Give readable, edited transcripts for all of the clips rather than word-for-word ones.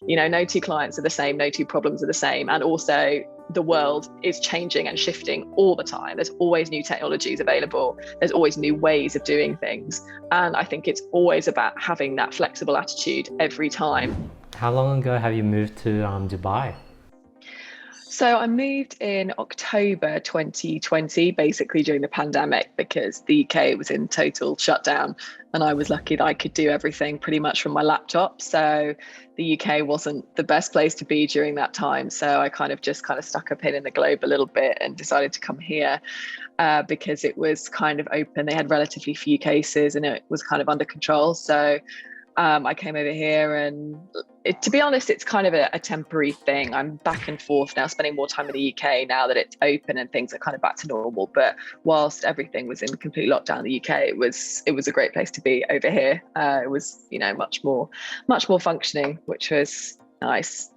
no two clients are the same, no two problems are the same. And also the world is changing and shifting all the time. There's always new technologies available. There's always new ways of doing things. And I think it's always about having that flexible attitude every time. How long ago have you moved to Dubai? So I moved in October 2020, basically during the pandemic, because the UK was in total shutdown, and I was lucky that I could do everything pretty much from my laptop. So the UK wasn't the best place to be during that time. So I kind of stuck a pin in the globe a little bit and decided to come here because it was kind of open. They had relatively few cases and it was kind of under control. So I came over here, and to be honest, it's kind of a temporary thing. I'm back and forth now, spending more time in the UK now that it's open and things are kind of back to normal. But whilst everything was in complete lockdown in the UK, it was a great place to be over here. It was, much more functioning, which was nice.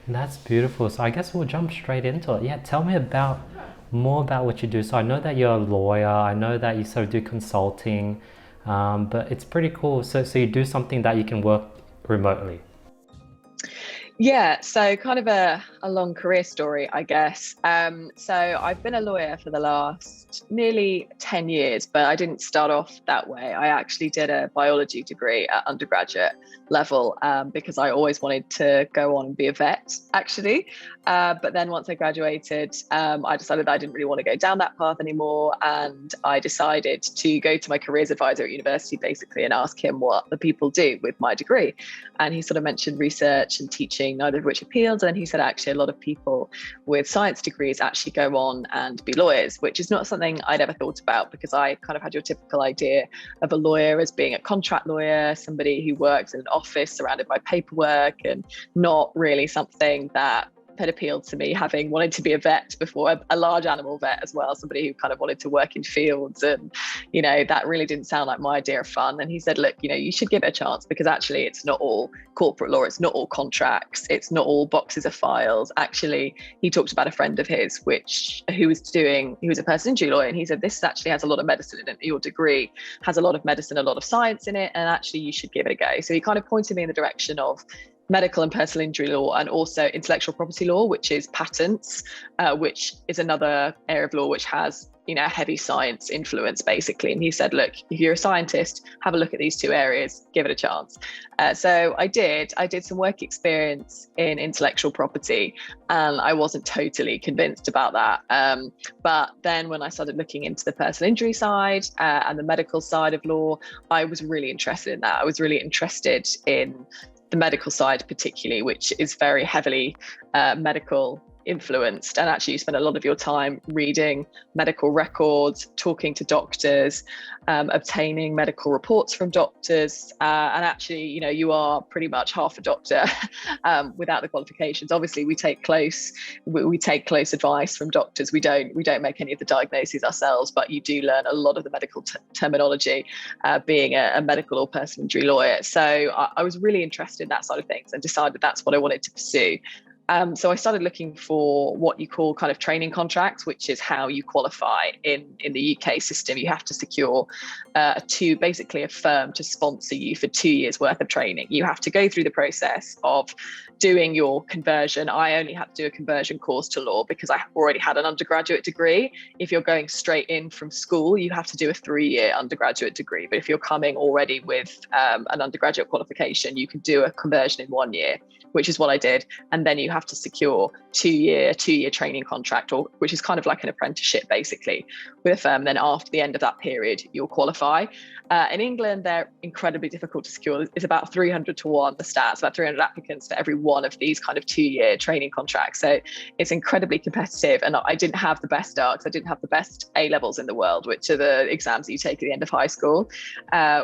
That's beautiful. So I guess we'll jump straight into it. Yeah, tell me more about what you do. So I know that you're a lawyer. I know that you sort of do consulting. But it's pretty cool. So you do something that you can work remotely. Yeah, so kind of a long career story, I guess. So I've been a lawyer for the last nearly 10 years, but I didn't start off that way. I actually did a biology degree at undergraduate level because I always wanted to go on and be a vet, actually. But then once I graduated, I decided that I didn't really want to go down that path anymore. And I decided to go to my careers advisor at university, basically, and ask him what the people do with my degree. And he sort of mentioned research and teaching, neither of which appealed. And he said, actually, a lot of people with science degrees actually go on and be lawyers, which is not something I'd ever thought about, because I kind of had your typical idea of a lawyer as being a contract lawyer, somebody who works in an office surrounded by paperwork, and not really something that had appealed to me, having wanted to be a vet before, a large animal vet as well, somebody who kind of wanted to work in fields, and that really didn't sound like my idea of fun. And he said, look, you should give it a chance, because actually it's not all corporate law, it's not all contracts, it's not all boxes of files. Actually, he talked about a friend of his he was a personal injury lawyer, and he said, this actually has a lot of medicine in it. Your degree has a lot of medicine, a lot of science in it, and actually you should give it a go. So he kind of pointed me in the direction of medical and personal injury law, and also intellectual property law, which is patents, which is another area of law which has a heavy science influence, basically. And he said, look, if you're a scientist, have a look at these two areas, give it a chance. So I did some work experience in intellectual property, and I wasn't totally convinced about that. But then when I started looking into the personal injury side and the medical side of law, I was really interested in that. I was really interested in the medical side particularly, which is very heavily medical influenced. And actually you spend a lot of your time reading medical records, talking to doctors, obtaining medical reports from doctors. And actually, you are pretty much half a doctor without the qualifications. Obviously, we take close advice from doctors. We don't make any of the diagnoses ourselves, but you do learn a lot of the medical terminology being a medical or personal injury lawyer. So I was really interested in that side of things and decided that's what I wanted to pursue. So I started looking for what you call kind of training contracts, which is how you qualify in the UK system. You have to secure basically a firm to sponsor you for 2 years worth of training. You have to go through the process of doing your conversion. I only had to do a conversion course to law because I already had an undergraduate degree. If you're going straight in from school, you have to do a 3-year undergraduate degree. But if you're coming already with an undergraduate qualification, you can do a conversion in 1 year, which is what I did. And then you have to secure two-year training contract, which is kind of like an apprenticeship basically with a firm. Then after the end of that period, you'll qualify. In England, they're incredibly difficult to secure. It's about 300 to 1, the stats, about 300 applicants for every one of these kind of 2-year training contracts. So it's incredibly competitive. And I didn't have the best darks. I didn't have the best A-levels in the world, which are the exams that you take at the end of high school,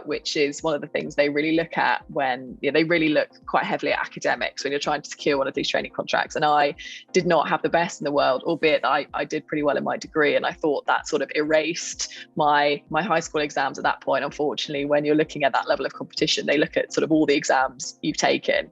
which is one of the things they really look at when they really look quite heavily at academics when you're trying to secure one of these training contracts. And I did not have the best in the world, albeit I did pretty well in my degree. And I thought that sort of erased my high school exams at that point. Unfortunately, when you're looking at that level of competition, they look at sort of all the exams you've taken.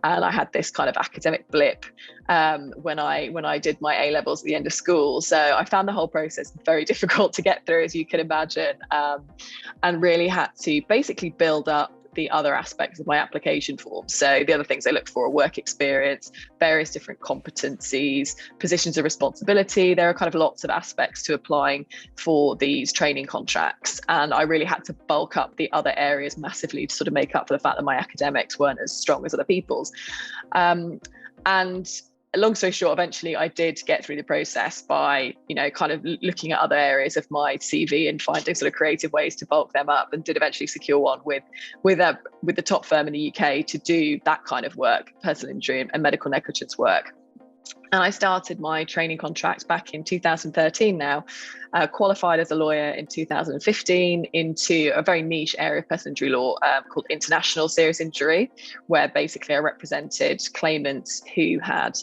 And I had this kind of academic blip when I did my A-levels at the end of school. So I found the whole process very difficult to get through, as you can imagine, and really had to basically build up the other aspects of my application form. So the other things they look for are work experience, various different competencies, positions of responsibility. There are kind of lots of aspects to applying for these training contracts. And I really had to bulk up the other areas massively to sort of make up for the fact that my academics weren't as strong as other people's. And long story short, eventually I did get through the process by, kind of looking at other areas of my CV and finding sort of creative ways to bulk them up, and did eventually secure one with the top firm in the UK to do that kind of work, personal injury and medical negligence work. And I started my training contract back in 2013 now, qualified as a lawyer in 2015 into a very niche area of personal injury law called international serious injury, where basically I represented claimants who had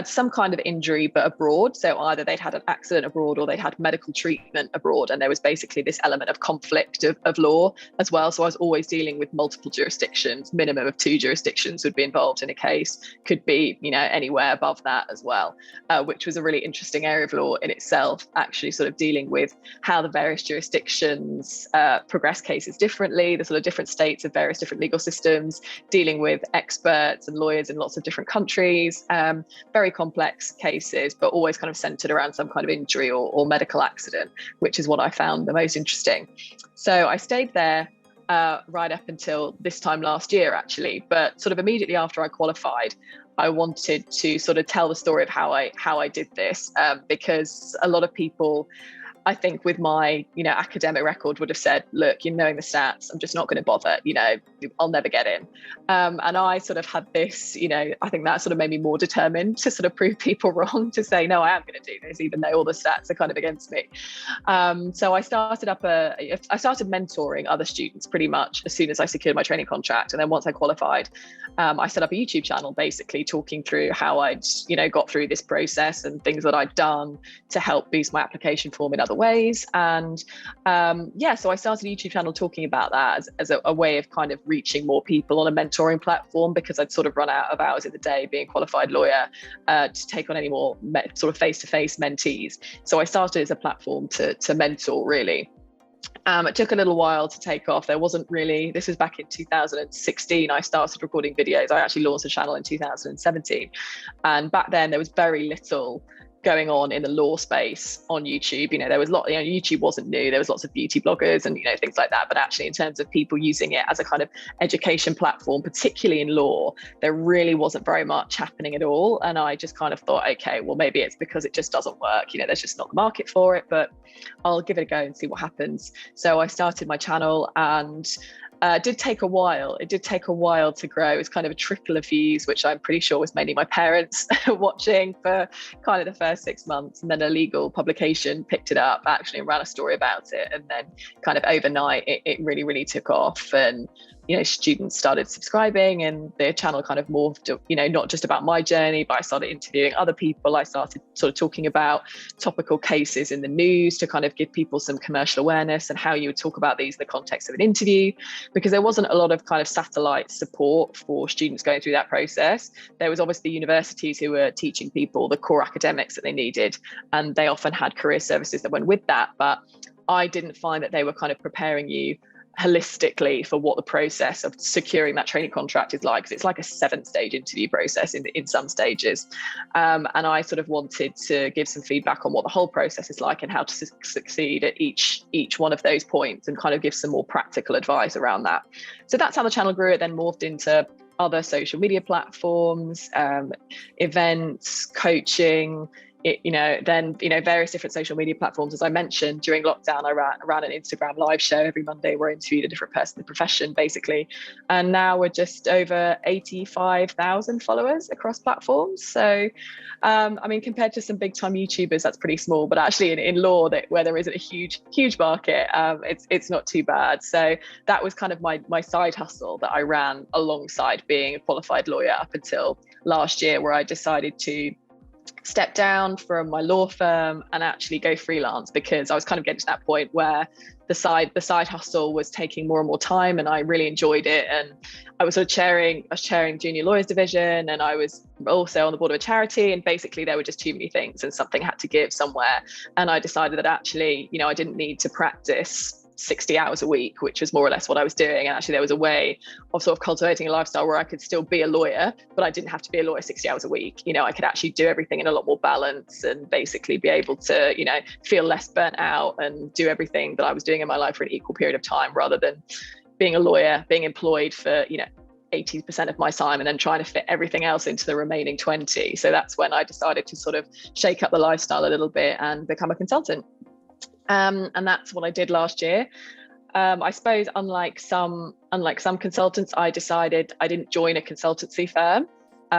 some kind of injury but abroad. So either they'd had an accident abroad or they'd had medical treatment abroad. And there was basically this element of conflict of law as well. So I was always dealing with multiple jurisdictions. Minimum of 2 jurisdictions would be involved in a case, could be anywhere above that as well, which was a really interesting area of law in itself, actually sort of dealing with how the various jurisdictions progress cases differently, the sort of different states of various different legal systems, dealing with experts and lawyers in lots of different countries, very complex cases, but always kind of centered around some kind of injury or medical accident, which is what I found the most interesting. So I stayed there right up until this time last year, actually, but sort of immediately after I qualified, I wanted to sort of tell the story of how I did this, because a lot of people, I think, with my academic record would have said, look, knowing the stats, I'm just not going to bother, I'll never get in. And I sort of had this, I think that sort of made me more determined to sort of prove people wrong, to say, no, I am going to do this, even though all the stats are kind of against me. So I started mentoring other students pretty much as soon as I secured my training contract. And then once I qualified, I set up a YouTube channel, basically talking through how I'd, got through this process and things that I'd done to help boost my application form in other ways. And so I started a YouTube channel talking about that as a way of kind of reaching more people on a mentoring platform, because I'd sort of run out of hours in the day being a qualified lawyer to take on any more sort of face-to-face mentees. So I started as a platform to mentor, really. It took a little while to take off. There wasn't really, this was back in 2016, I started recording videos. I actually launched a channel in 2017. And back then there was very little going on in the law space on YouTube. There was YouTube wasn't new. There was lots of beauty bloggers and, things like that. But actually in terms of people using it as a kind of education platform, particularly in law, there really wasn't very much happening at all. And I just kind of thought, okay, well, maybe it's because it just doesn't work. There's just not the market for it, but I'll give it a go and see what happens. So I started my channel, and it did take a while. It did take a while to grow. It was kind of a trickle of views, which I'm pretty sure was mainly my parents watching for kind of the first 6 months. And then a legal publication picked it up, actually, and ran a story about it. And then kind of overnight, it really, really took off. And students started subscribing, and the channel kind of morphed, not just about my journey, but I started interviewing other people. I started sort of talking about topical cases in the news to kind of give people some commercial awareness and how you would talk about these in the context of an interview, because there wasn't a lot of kind of satellite support for students going through that process. There was obviously universities who were teaching people the core academics that they needed, and they often had career services that went with that. But I didn't find that they were kind of preparing you holistically for what the process of securing that training contract is like, because it's like a 7-stage interview process in some stages. And I sort of wanted to give some feedback on what the whole process is like and how to succeed at each one of those points, and kind of give some more practical advice around that. So that's how the channel grew. It then morphed into other social media platforms, events, coaching, various different social media platforms. As I mentioned, during lockdown, I ran an Instagram live show every Monday where I interviewed a different person in the profession, basically. And now we're just over 85,000 followers across platforms. So, compared to some big time YouTubers, that's pretty small, but actually in law, where there isn't a huge market, it's not too bad. So that was kind of my side hustle that I ran alongside being a qualified lawyer up until last year, where I decided to step down from my law firm and actually go freelance, because I was kind of getting to that point where the side hustle was taking more and more time, and I really enjoyed it. And I was chairing junior lawyers division, and I was also on the board of a charity, and basically there were just too many things and something had to give somewhere. And I decided that actually, I didn't need to practice 60 hours a week, which was more or less what I was doing. And actually there was a way of sort of cultivating a lifestyle where I could still be a lawyer, but I didn't have to be a lawyer 60 hours a week. I could actually do everything in a lot more balance and basically be able to, feel less burnt out and do everything that I was doing in my life for an equal period of time, rather than being a lawyer, being employed for, 80% of my time and then trying to fit everything else into the remaining 20. So that's when I decided to sort of shake up the lifestyle a little bit and become a consultant. And that's what I did last year. I suppose unlike some consultants, I decided I didn't join a consultancy firm.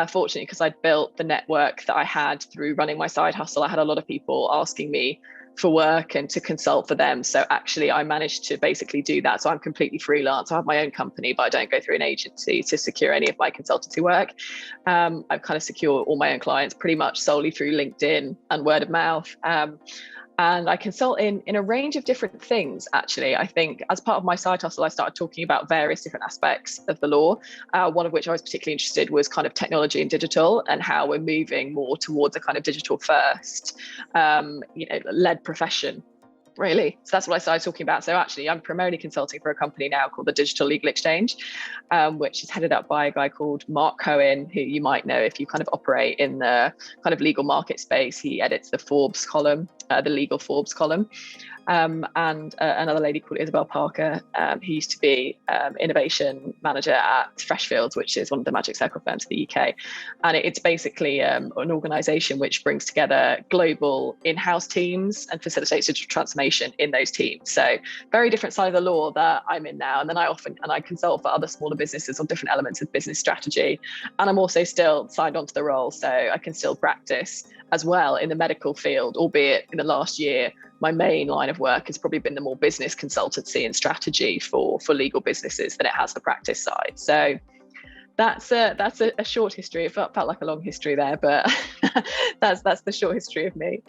Fortunately, because I'd built the network that I had through running my side hustle. I had a lot of people asking me for work and to consult for them. So actually I managed to basically do that. So I'm completely freelance. I have my own company, but I don't go through an agency to secure any of my consultancy work. I've kind of secured all my own clients pretty much solely through LinkedIn and word of mouth. And I consult in a range of different things, actually. I think as part of my side hustle, I started talking about various different aspects of the law. One of which I was particularly interested was kind of technology and digital, and how we're moving more towards a kind of digital first, led profession, really. So that's what I started talking about. So actually, I'm primarily consulting for a company now called the Digital Legal Exchange, which is headed up by a guy called Mark Cohen, who you might know if you kind of operate in the kind of legal market space. He edits the Forbes column, the legal Forbes column. And another lady called Isabel Parker, who used to be innovation manager at Freshfields, which is one of the Magic Circle firms in the UK. And it's basically an organization which brings together global in-house teams and facilitates digital transformation in those teams. So very different side of the law that I'm in now. And then I consult for other smaller businesses on different elements of business strategy. And I'm also still signed onto the role, so I can still practice as well in the medical field, albeit in the last year, my main line of work has probably been the more business consultancy and strategy for legal businesses than it has the practice side. So that's a short history. It felt like a long history there, but that's the short history of me.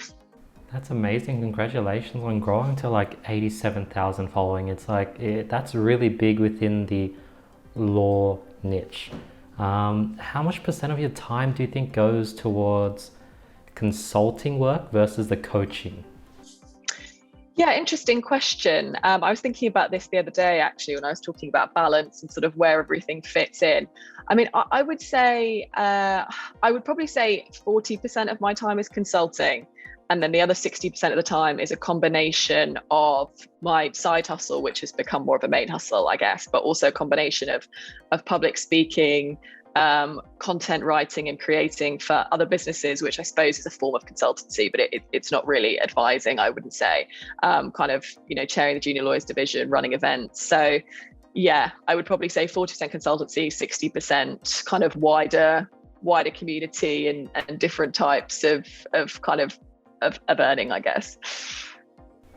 That's amazing. Congratulations on growing to like 87,000 following. It's like, that's really big within the law niche. How much percent of your time do you think goes towards consulting work versus the coaching? Yeah, interesting question. I was thinking about this the other day, actually, when I was talking about balance and sort of where everything fits in. I mean, I would say, I would probably say 40% of my time is consulting. And then the other 60% of the time is a combination of my side hustle, which has become more of a main hustle, I guess, but also a combination of public speaking, content writing and creating for other businesses, which I suppose is a form of consultancy, but it's not really advising, I wouldn't say. Kind of, chairing the junior lawyers division, running events. So yeah, I would probably say 40% consultancy, 60% kind of wider community and different types of earning, I guess.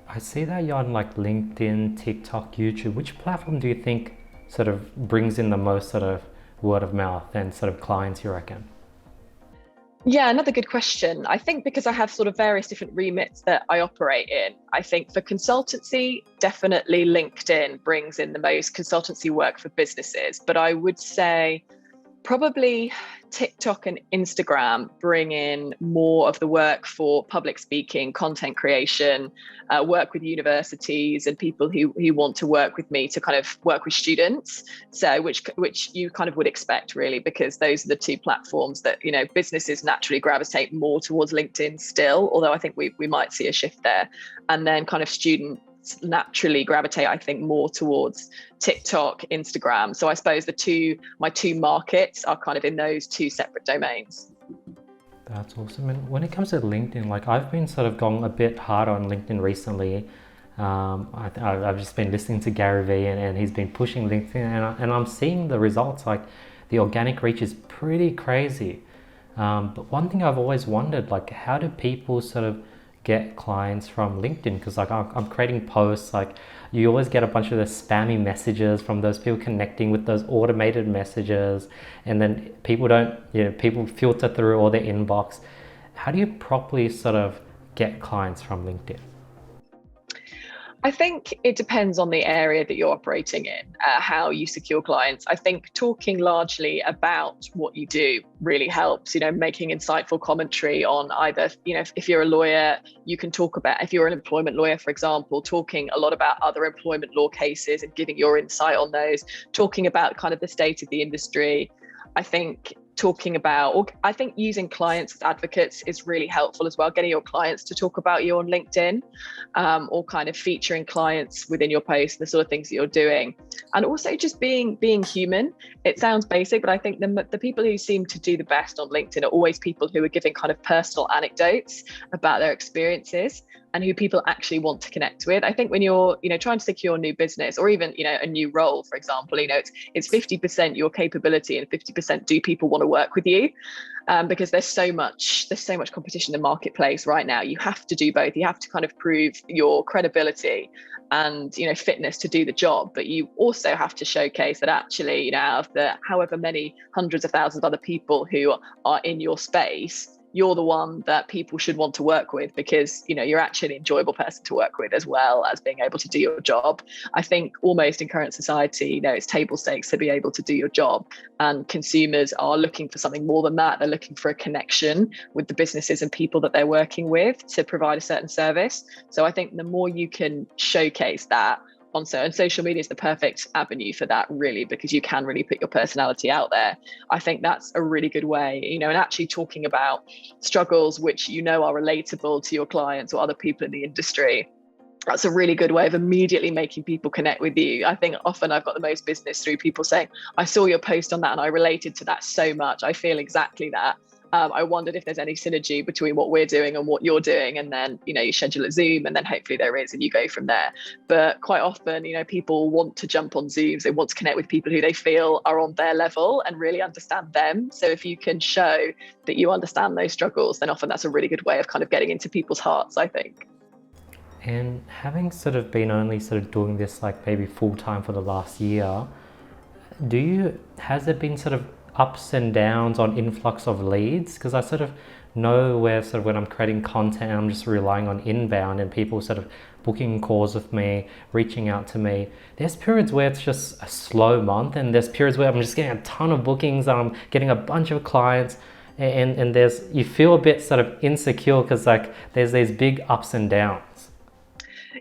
I see that you're on like LinkedIn, TikTok, YouTube. Which platform do you think sort of brings in the most sort of word of mouth and sort of clients, you reckon? Yeah, another good question. I think because I have sort of various different remits that I operate in, I think for consultancy, definitely LinkedIn brings in the most consultancy work for businesses. But I would say probably TikTok and Instagram bring in more of the work for public speaking, content creation, work with universities and people who want to work with me to kind of work with students. So which you kind of would expect, really, because those are the two platforms that, businesses naturally gravitate more towards LinkedIn still, although I think we might see a shift there. And then kind of students naturally gravitate, I think, more towards TikTok, Instagram. So I suppose my two markets are kind of in those two separate domains. That's awesome. And when it comes to LinkedIn, like I've been sort of going a bit hard on LinkedIn recently. I've just been listening to Gary Vee and he's been pushing LinkedIn and I'm seeing the results. Like the organic reach is pretty crazy. But one thing I've always wondered, like how do people sort of get clients from LinkedIn? Because like I'm creating posts, like you always get a bunch of the spammy messages from those people connecting with those automated messages, and then people filter through all their inbox. How do you properly sort of get clients from LinkedIn? I think it depends on the area that you're operating in, how you secure clients. I think talking largely about what you do really helps, making insightful commentary on either, if you're a lawyer, you can talk about, if you're an employment lawyer, for example, talking a lot about other employment law cases and giving your insight on those, talking about kind of the state of the industry. I think using clients as advocates is really helpful as well, getting your clients to talk about you on LinkedIn, or kind of featuring clients within your post, the sort of things that you're doing. And also just being human. It sounds basic, but I think the people who seem to do the best on LinkedIn are always people who are giving kind of personal anecdotes about their experiences and who people actually want to connect with. I think when you're, trying to secure a new business or even, a new role, for example, it's 50% your capability and 50% do people want to work with you? Because there's so much competition in the marketplace right now. You have to do both. You have to kind of prove your credibility and fitness to do the job, but you also have to showcase that actually, out of the however many hundreds of thousands of other people who are in your space, you're the one that people should want to work with because, you're actually an enjoyable person to work with as well as being able to do your job. I think almost in current society, it's table stakes to be able to do your job, and consumers are looking for something more than that. They're looking for a connection with the businesses and people that they're working with to provide a certain service. So I think the more you can showcase that, and social media is the perfect avenue for that, really, because you can really put your personality out there. I think that's a really good way, and actually talking about struggles which are relatable to your clients or other people in the industry. That's a really good way of immediately making people connect with you. I think often I've got the most business through people saying, I saw your post on that and I related to that so much. I feel exactly that. I wondered if there's any synergy between what we're doing and what you're doing. And then, you schedule a Zoom and then hopefully there is, and you go from there. But quite often, people want to jump on Zooms. They want to connect with people who they feel are on their level and really understand them. So if you can show that you understand those struggles, then often that's a really good way of kind of getting into people's hearts, I think. And having sort of been only sort of doing this like maybe full time for the last year, has there been sort of ups and downs on influx of leads? Because I sort of know where sort of when I'm creating content, I'm just relying on inbound and people sort of booking calls with me, reaching out to me. There's periods where it's just a slow month, and there's periods where I'm just getting a ton of bookings, I'm getting a bunch of clients, and you feel a bit sort of insecure because like there's these big ups and downs.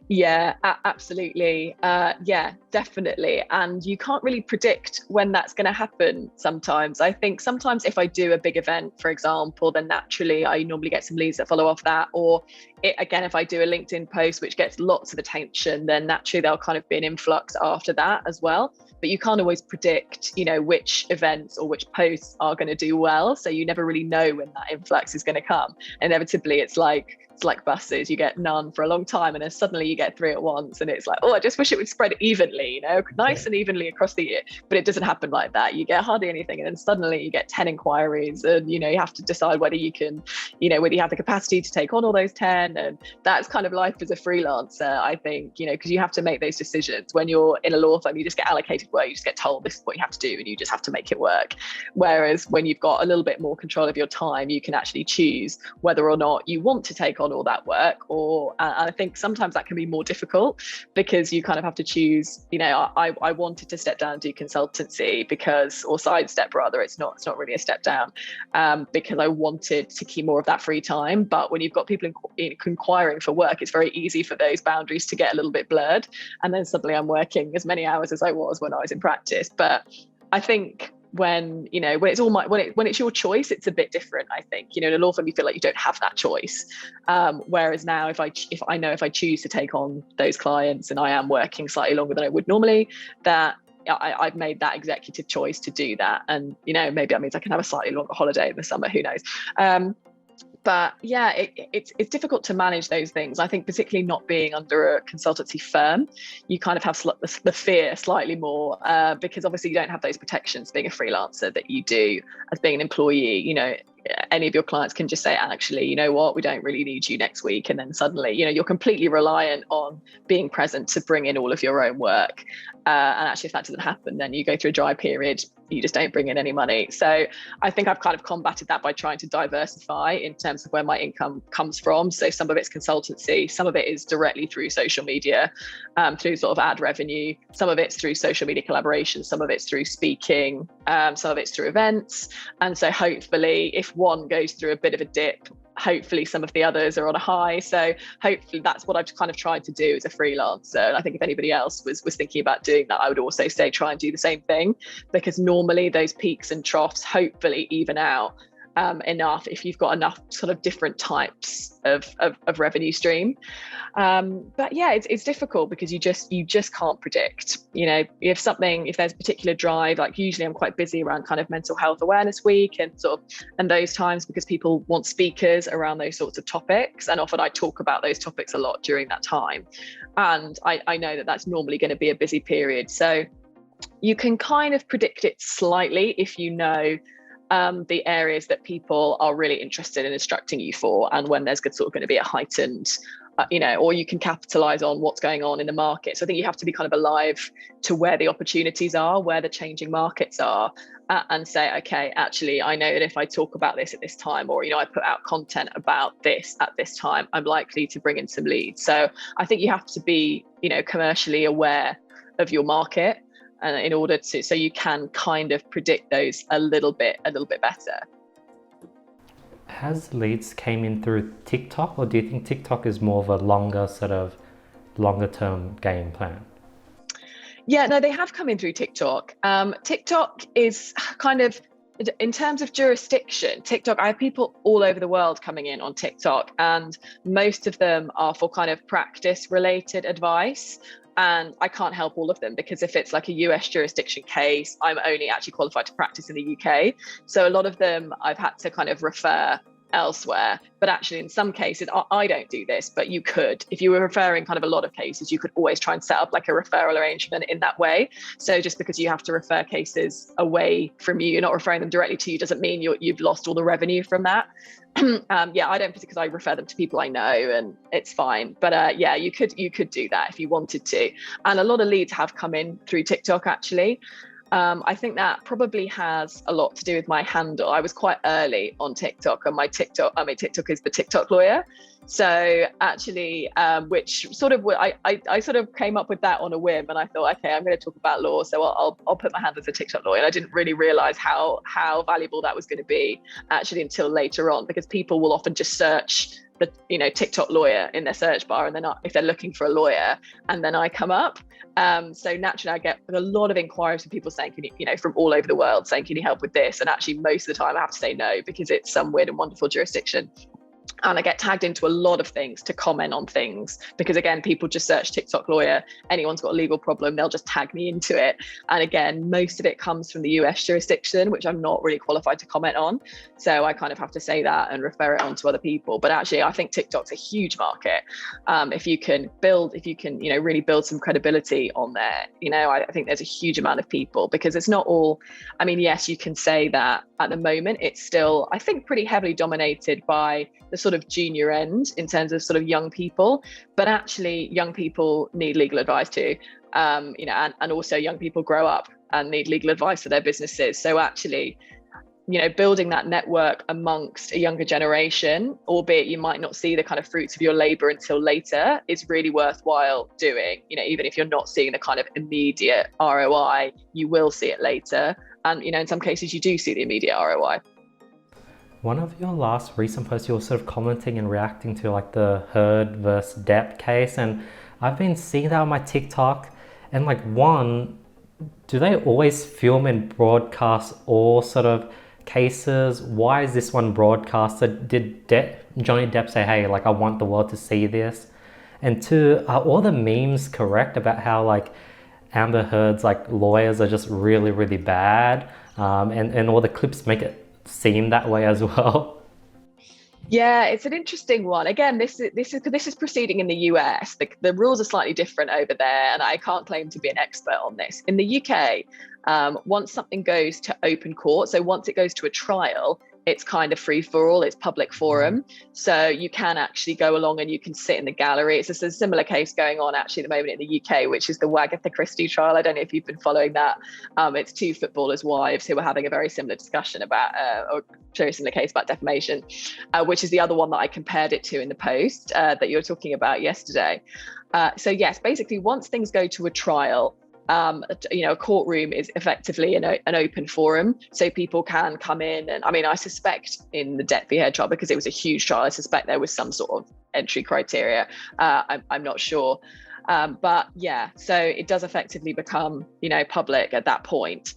Yeah, absolutely. Yeah, definitely. And you can't really predict when that's going to happen sometimes. I think sometimes if I do a big event, for example, then naturally I normally get some leads that follow off that. Or if I do a LinkedIn post, which gets lots of attention, then naturally there'll kind of be an influx after that as well. But you can't always predict, which events or which posts are going to do well. So you never really know when that influx is going to come. Inevitably, it's like buses, you get none for a long time and then suddenly you get 3 at once, and it's like, I just wish it would spread evenly, nice and evenly across the year. But it doesn't happen like that. You get hardly anything, and then suddenly you get 10 inquiries, and you have to decide whether you can, whether you have the capacity to take on all those 10. And that's kind of life as a freelancer, I think, because you have to make those decisions. When you're in a law firm, you just get allocated work, you just get told this is what you have to do, and you just have to make it work. Whereas when you've got a little bit more control of your time, you can actually choose whether or not you want to take on all that work. Or I think sometimes that can be more difficult because you kind of have to choose. I wanted to step down and do consultancy or sidestep rather. It's not really a step down, because I wanted to keep more of that free time. But when you've got people inquiring for work, it's very easy for those boundaries to get a little bit blurred. And then suddenly I'm working as many hours as I was when I was in practice. But I think when it's your choice, it's a bit different. I think, in a law firm, you feel like you don't have that choice. Whereas now, if I choose to take on those clients and I am working slightly longer than I would normally, that I've made that executive choice to do that. And, maybe that means I can have a slightly longer holiday in the summer, who knows? But yeah, it's difficult to manage those things. I think particularly not being under a consultancy firm, you kind of have the fear slightly more, because obviously you don't have those protections being a freelancer that you do as being an employee. Any of your clients can just say, actually, you know what, we don't really need you next week. And then suddenly, you're completely reliant on being present to bring in all of your own work. And actually, if that doesn't happen, then you go through a dry period. you just don't bring in any money. So I think I've kind of combated that by trying to diversify in terms of where my income comes from. So some of it's consultancy, some of it is directly through social media, through sort of ad revenue, some of it's through social media collaboration, some of it's through speaking, some of it's through events. And so hopefully if one goes through a bit of a dip, hopefully some of the others are on a high. So hopefully that's what I've kind of tried to do as a freelancer. And I think if anybody else was thinking about doing that, I would also say try and do the same thing, because normally those peaks and troughs hopefully even out enough if you've got enough sort of different types of revenue stream. But yeah, it's difficult because you just can't predict. You know, if there's a particular drive, like usually I'm quite busy around kind of mental health awareness week and those times, because people want speakers around those sorts of topics, and often I talk about those topics a lot during that time. And I know that that's normally going to be a busy period. So you can kind of predict it slightly if you know the areas that people are really interested in instructing you for, and when there's sort of going to be a heightened, or you can capitalize on what's going on in the market. So I think you have to be kind of alive to where the opportunities are, where the changing markets are, and say, okay, actually, I know that if I talk about this at this time, or, I put out content about this at this time, I'm likely to bring in some leads. So I think you have to be, commercially aware of your market, and in order to, so you can kind of predict those a little bit better. Has leads came in through TikTok, or do you think TikTok is more of a longer term game plan? Yeah, no, they have come in through TikTok. TikTok is kind of, in terms of jurisdiction, TikTok, I have people all over the world coming in on TikTok, and most of them are for kind of practice related advice. And I can't help all of them, because if it's like a US jurisdiction case, I'm only actually qualified to practice in the UK. So a lot of them I've had to kind of refer elsewhere. But actually in some cases, I don't do this, but you could. If you were referring kind of a lot of cases, you could always try and set up like a referral arrangement in that way. So just because you have to refer cases away from you, you're not referring them directly to you, doesn't mean you've lost all the revenue from that. Yeah, I don't, because I refer them to people I know, and it's fine. But yeah, you could do that if you wanted to. And a lot of leads have come in through TikTok, actually. I think that probably has a lot to do with my handle. I was quite early on TikTok, and TikTok is the TikTok lawyer. So actually, which sort of, I sort of came up with that on a whim, and I thought, okay, I'm going to talk about law, so I'll put my hand as a TikTok lawyer. And I didn't really realize how valuable that was going to be actually until later on, because people will often just search the TikTok lawyer in their search bar, and then if they're looking for a lawyer, and then I come up. So naturally I get a lot of inquiries from people saying, can you, from all over the world, saying, can you help with this? And actually most of the time I have to say no, because it's some weird and wonderful jurisdiction. And I get tagged into a lot of things to comment on things, because again, people just search TikTok lawyer, anyone's got a legal problem, they'll just tag me into it. And again, most of it comes from the US jurisdiction, which I'm not really qualified to comment on. So I kind of have to say that and refer it on to other people. But actually, I think TikTok's a huge market. If you can really build some credibility on there, I think there's a huge amount of people, because it's not all, yes, you can say that at the moment, it's still, I think, pretty heavily dominated by the sort of junior end in terms of sort of young people, but actually young people need legal advice too, and also young people grow up and need legal advice for their businesses. So actually, building that network amongst a younger generation, albeit you might not see the kind of fruits of your labor until later, is really worthwhile doing. Even if you're not seeing the kind of immediate ROI, you will see it later. And, in some cases you do see the immediate ROI. One of your last recent posts, you were sort of commenting and reacting to like the Heard versus Depp case. And I've been seeing that on my TikTok. And do they always film and broadcast all sort of cases? Why is this one broadcasted? Did Johnny Depp say, hey, I want the world to see this? And two, are all the memes correct about how Amber Heard's lawyers are just really, really bad? And all the clips make it seem that way as well? Yeah, it's an interesting one. Again, this is proceeding in the US. The rules are slightly different over there, and I can't claim to be an expert on this. In the UK, once something goes to open court, so once it goes to a trial, it's kind of free for all, it's public forum. So you can actually go along and you can sit in the gallery. It's just a similar case going on actually at the moment in the UK, which is the Agatha Christie trial. I don't know if you've been following that. It's two footballers' wives who were having a very similar discussion about, or very similar case about defamation, which is the other one that I compared it to in the post that you were talking about yesterday. So yes, basically once things go to a trial, a courtroom is effectively an open forum, so people can come in. And I mean, I suspect in the Depp v. Heard trial, because it was a huge trial, I suspect there was some sort of entry criteria. I'm not sure. But yeah, so it does effectively become, public at that point.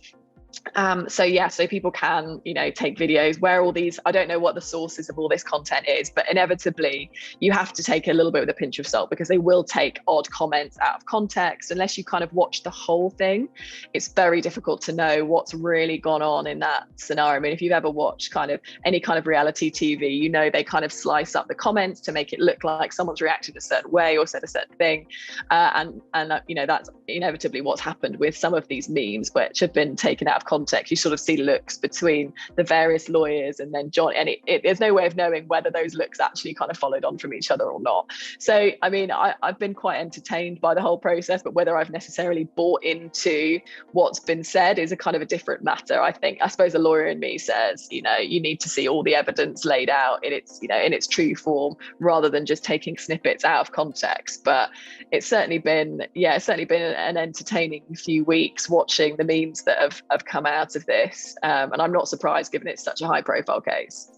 So people can, take videos where all these, I don't know what the sources of all this content is, but inevitably you have to take a little bit with a pinch of salt, because they will take odd comments out of context. Unless you kind of watch the whole thing, it's very difficult to know what's really gone on in that scenario. I mean, if you've ever watched kind of any kind of reality TV, they kind of slice up the comments to make it look like someone's reacted a certain way or said a certain thing. And that's inevitably what's happened with some of these memes, which have been taken out of context. You sort of see looks between the various lawyers and then John, and there's no way of knowing whether those looks actually kind of followed on from each other or not. So I mean, I've been quite entertained by the whole process, but whether I've necessarily bought into what's been said is a kind of a different matter. I suppose the lawyer in me says, you need to see all the evidence laid out in its true form, rather than just taking snippets out of context. But it's certainly been an entertaining few weeks watching the memes that have come out of this, and I'm not surprised given it's such a high profile case.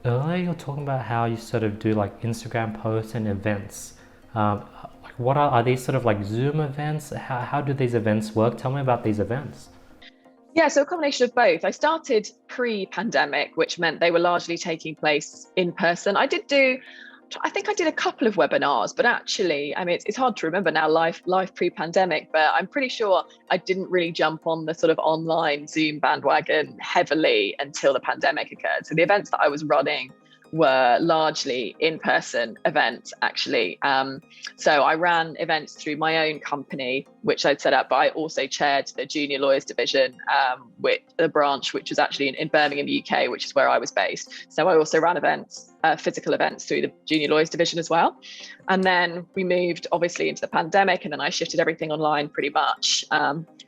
Earlier you're talking about how you sort of do like Instagram posts and events. What are these sort of like Zoom events? How do these events work? Tell me about these events. Yeah, so a combination of both. I started pre-pandemic, which meant they were largely taking place in person. I think I did a couple of webinars, but actually, I mean, it's hard to remember now, live pre-pandemic, but I'm pretty sure I didn't really jump on the sort of online Zoom bandwagon heavily until the pandemic occurred. So the events that I was running were largely in-person events, actually. So I ran events through my own company, which I'd set up, but I also chaired the junior lawyers division, with the branch, which was actually in Birmingham, UK, which is where I was based. So I also ran events, physical events through the junior lawyers division as well. And then we moved obviously into the pandemic, and then I shifted everything online pretty much.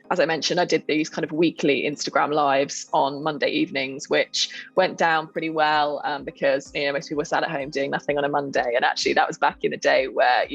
As I mentioned, I did these kind of weekly Instagram lives on Monday evenings, which went down pretty well, because most people were sat at home doing nothing on a Monday. And actually that was back in the day where,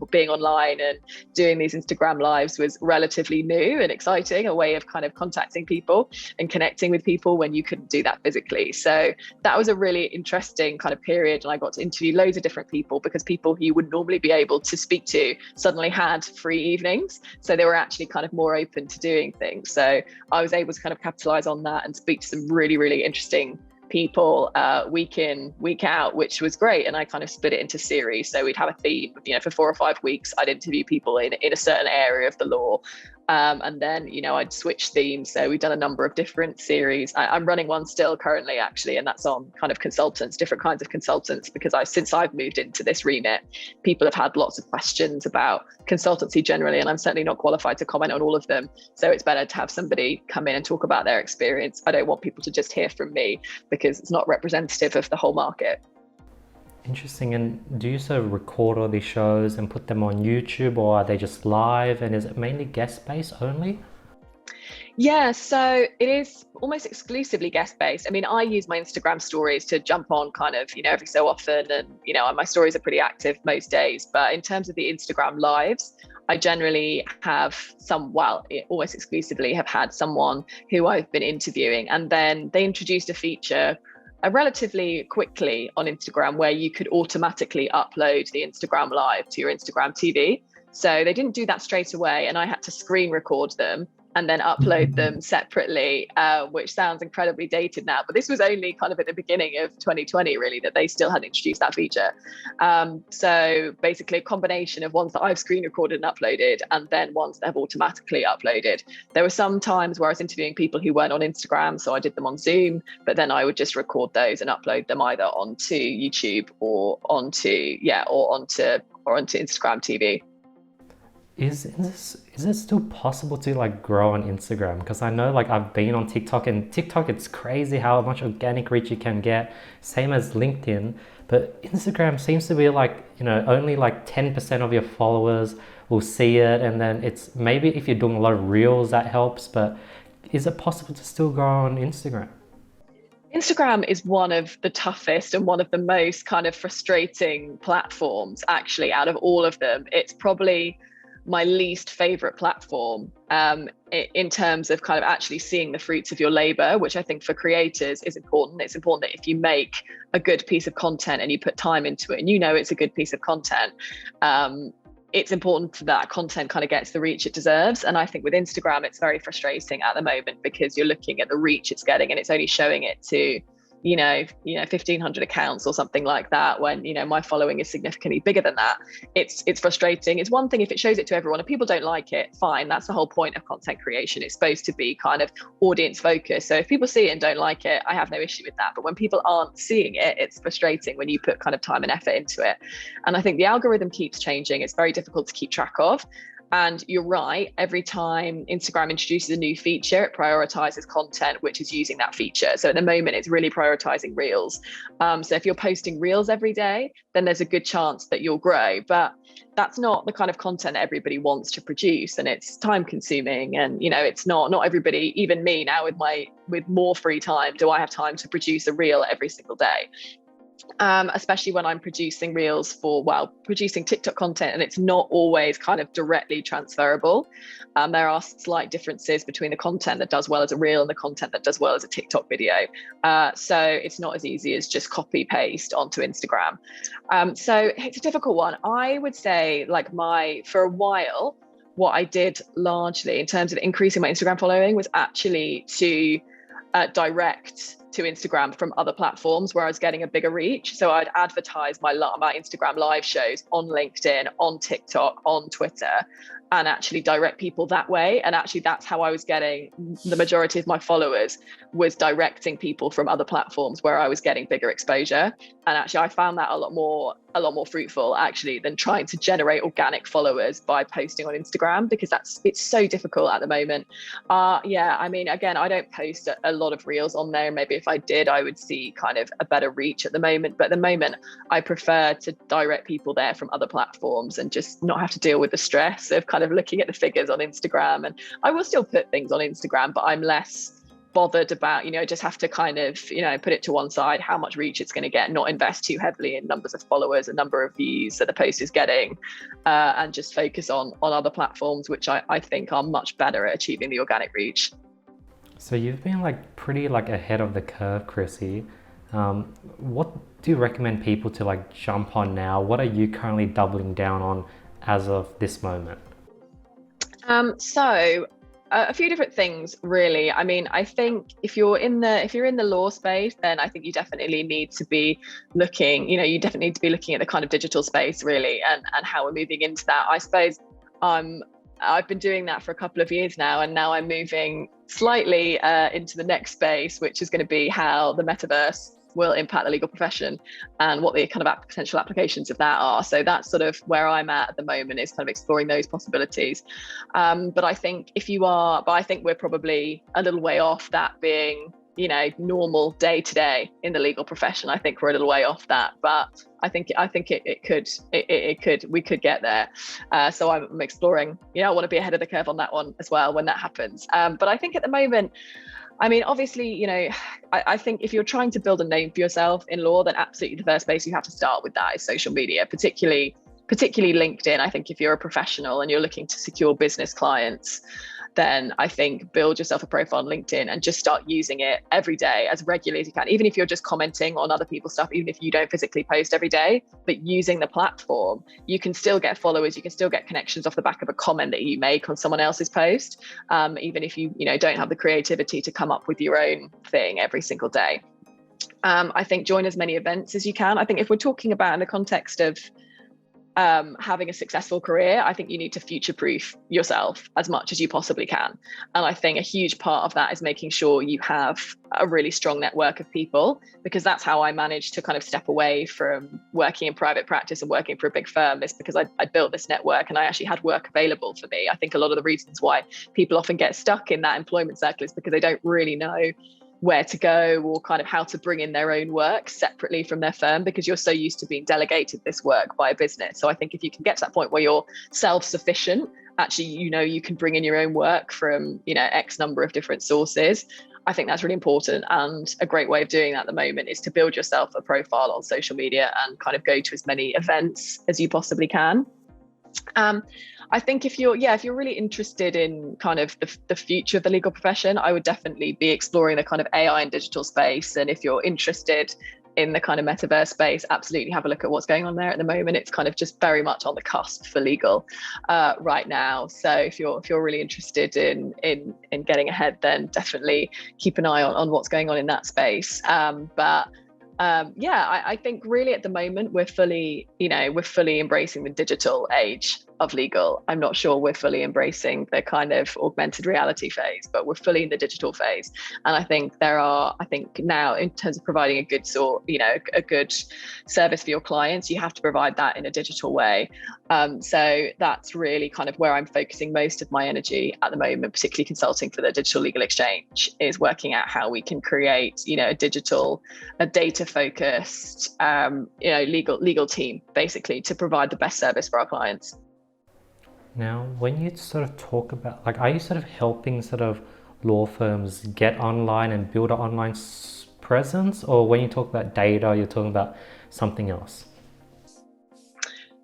being online and doing these Instagram lives was relatively new and exciting, a way of kind of contacting people and connecting with people when you couldn't do that physically. So that was a really interesting kind of period. And I got to interview loads of different people, because people who you would normally be able to speak to suddenly had free evenings. So they were actually kind of more open to doing things. So I was able to kind of capitalize on that and speak to some really, really interesting people week in, week out, which was great. And I kind of split it into series. So we'd have a theme, for 4 or 5 weeks, I'd interview people in a certain area of the law. And then, I'd switch themes. So we've done a number of different series. I'm running one still currently, actually, and that's on kind of consultants, different kinds of consultants, because since I've moved into this remit, people have had lots of questions about consultancy generally, and I'm certainly not qualified to comment on all of them. So it's better to have somebody come in and talk about their experience. I don't want people to just hear from me, because it's not representative of the whole market. Interesting. And do you sort of record all these shows and put them on YouTube, or are they just live? And is it mainly guest-based only? Yeah, so it is almost exclusively guest-based. I mean, I use my Instagram stories to jump on kind of, every so often. And, my stories are pretty active most days. But in terms of the Instagram lives, I generally have almost exclusively have had someone who I've been interviewing. And then they introduced a feature relatively quickly on Instagram where you could automatically upload the Instagram live to your Instagram TV. So they didn't do that straight away, and I had to screen record them and then upload them separately, which sounds incredibly dated now, but this was only kind of at the beginning of 2020, really, that they still hadn't introduced that feature. So basically a combination of ones that I've screen recorded and uploaded, and then ones that have automatically uploaded. There were some times where I was interviewing people who weren't on Instagram, so I did them on Zoom, but then I would just record those and upload them either onto YouTube or onto Instagram TV. Is it still possible to like grow on Instagram? Because I know like I've been on TikTok, and TikTok, it's crazy how much organic reach you can get, same as LinkedIn. But Instagram seems to be like, only like 10% of your followers will see it, and then it's maybe if you're doing a lot of reels that helps, but is it possible to still grow on Instagram? Instagram is one of the toughest and one of the most kind of frustrating platforms, actually, out of all of them. It's probably my least favorite platform in terms of kind of actually seeing the fruits of your labor, which I think for creators is important. It's important that if you make a good piece of content and you put time into it and it's a good piece of content, it's important that content kind of gets the reach it deserves. And I think with Instagram, it's very frustrating at the moment because you're looking at the reach it's getting and it's only showing it to, 1,500 accounts or something like that, when, my following is significantly bigger than that. It's frustrating. It's one thing if it shows it to everyone and people don't like it, fine. That's the whole point of content creation. It's supposed to be kind of audience focused. So if people see it and don't like it, I have no issue with that. But when people aren't seeing it, it's frustrating when you put kind of time and effort into it. And I think the algorithm keeps changing. It's very difficult to keep track of. And you're right, every time Instagram introduces a new feature, it prioritizes content which is using that feature. So at the moment, it's really prioritizing Reels. So if you're posting Reels every day, then there's a good chance that you'll grow. But that's not the kind of content everybody wants to produce, and it's time consuming. And it's not everybody, even me now with more free time, do I have time to produce a reel every single day? Especially when I'm producing reels producing TikTok content, and it's not always kind of directly transferable. There are slight differences between the content that does well as a reel and the content that does well as a TikTok video. So it's not as easy as just copy paste onto Instagram. So it's a difficult one. I would say for a while, what I did largely in terms of increasing my Instagram following was actually to direct to Instagram from other platforms where I was getting a bigger reach. So I'd advertise my Instagram live shows on LinkedIn, on TikTok, on Twitter, and actually direct people that way. And actually that's how I was getting the majority of my followers, was directing people from other platforms where I was getting bigger exposure. And actually I found that a lot more fruitful actually than trying to generate organic followers by posting on Instagram, because it's so difficult at the moment. Again, I don't post a lot of reels on there. Maybe if I did, I would see kind of a better reach at the moment. But at the moment, I prefer to direct people there from other platforms and just not have to deal with the stress of kind of looking at the figures on Instagram. And I will still put things on Instagram, but I'm less bothered about, just have to kind of, put it to one side, how much reach it's going to get, not invest too heavily in numbers of followers and number of views that the post is getting, and just focus on other platforms, which I think are much better at achieving the organic reach. So you've been pretty ahead of the curve, Chrissie. What do you recommend people to jump on now? What are you currently doubling down on as of this moment? So a few different things, really. I mean, I think if you're in the law space, then I think you definitely need to be looking, at the kind of digital space, really, and how we're moving into that. I suppose I've been doing that for a couple of years now, and now I'm moving slightly into the next space, which is going to be how the metaverse will impact the legal profession and what the kind of potential applications of that are. So that's sort of where I'm at the moment, is kind of exploring those possibilities. But I think I think we're probably a little way off that being, normal day to day in the legal profession. I think we're a little way off that, but I think we could get there. So I'm exploring, I want to be ahead of the curve on that one as well when that happens. But I think at the moment, I mean, obviously, I think if you're trying to build a name for yourself in law, then absolutely the first place you have to start with that is social media, particularly LinkedIn. I think if you're a professional and you're looking to secure business clients, then I think build yourself a profile on LinkedIn and just start using it every day as regularly as you can. Even if you're just commenting on other people's stuff, even if you don't physically post every day, but using the platform, you can still get followers, you can still get connections off the back of a comment that you make on someone else's post, even if you don't have the creativity to come up with your own thing every single day. I think join as many events as you can. I think if we're talking about in the context of having a successful career, I think you need to future-proof yourself as much as you possibly can. And I think a huge part of that is making sure you have a really strong network of people, because that's how I managed to kind of step away from working in private practice and working for a big firm, is because I built this network and I actually had work available for me. I think a lot of the reasons why people often get stuck in that employment circle is because they don't really know where to go or kind of how to bring in their own work separately from their firm, because you're so used to being delegated this work by a business. So I think if you can get to that point where you're self-sufficient, actually, you can bring in your own work from, X number of different sources. I think that's really important. And a great way of doing that at the moment is to build yourself a profile on social media and kind of go to as many events as you possibly can. I think if you're really interested in kind of the future of the legal profession, I would definitely be exploring the kind of AI and digital space. And if you're interested in the kind of metaverse space, absolutely have a look at what's going on there at the moment. It's kind of just very much on the cusp for legal right now. So if you're really interested in getting ahead, then definitely keep an eye on what's going on in that space. I think really at the moment we're fully embracing the digital age of legal. I'm not sure we're fully embracing the kind of augmented reality phase, but we're fully in the digital phase. And I think now in terms of providing a good service for your clients, you have to provide that in a digital way. So that's really kind of where I'm focusing most of my energy at the moment, particularly consulting for the Digital Legal Exchange, is working out how we can create, a data focused, legal team, basically, to provide the best service for our clients. Now, when you sort of talk about, are you sort of helping sort of law firms get online and build an online presence, or when you talk about data, you're talking about something else?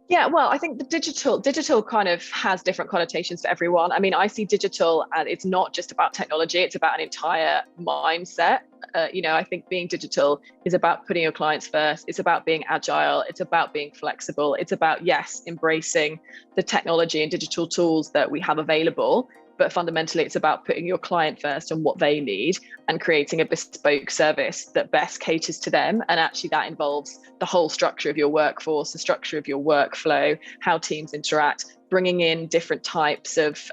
Yeah, well, I think the digital kind of has different connotations for everyone. I mean, I see digital and it's not just about technology, it's about an entire mindset. I think being digital is about putting your clients first. It's about being agile. It's about being flexible. It's about, yes, embracing the technology and digital tools that we have available. But fundamentally, it's about putting your client first and what they need and creating a bespoke service that best caters to them. And actually that involves the whole structure of your workforce, the structure of your workflow, how teams interact, bringing in different types of